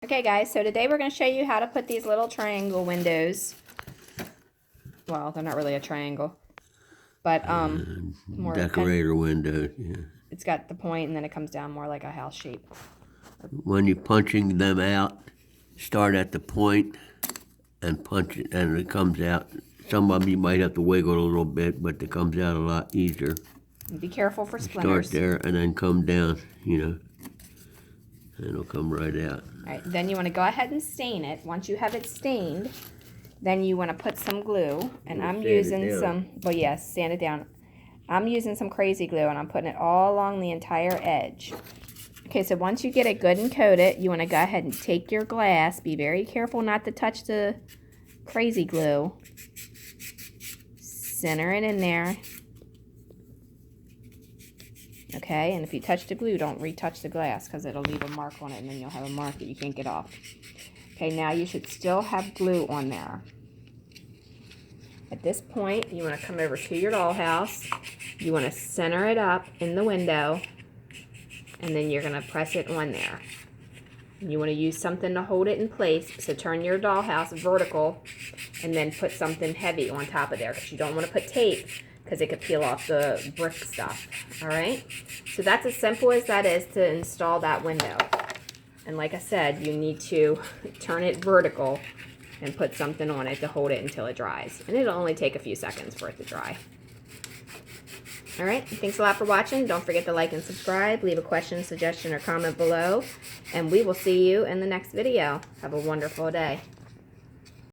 Okay guys, so today we're going to show you how to put these little triangle windows. Well, they're not really a triangle, but more decorator window. Yeah. It's got the point and then it comes down more like a house shape. When you're punching them out, start at the point and punch it, and it comes out. Some of them you might have to wiggle a little bit, but it comes out a lot easier. And be careful for splinters. Start there and then come down, and it'll come right out. All right, then you want to go ahead and stain it. Once you have it stained, then you want to put some glue, and I'm using some, well yes, sand it down. I'm using some crazy glue and I'm putting it all along the entire edge. Okay, so once you get it good and coated, you want to go ahead and take your glass. Be very careful not to touch the crazy glue. Center it in there. Okay, and if you touch the glue, don't retouch the glass because it'll leave a mark on it and then you'll have a mark that you can't get off. Okay, now you should still have glue on there. At this point, you want to come over to your dollhouse. You want to center it up in the window, and then you're going to press it on there. And you want to use something to hold it in place, so turn your dollhouse vertical and then put something heavy on top of there because you don't want to put tape because it could peel off the brick stuff. Alright? So that's as simple as that is to install that window. And like I said, you need to turn it vertical and put something on it to hold it until it dries. And it'll only take a few seconds for it to dry. Alright, thanks a lot for watching. Don't forget to like and subscribe. Leave a question, suggestion, or comment below. And we will see you in the next video. Have a wonderful day.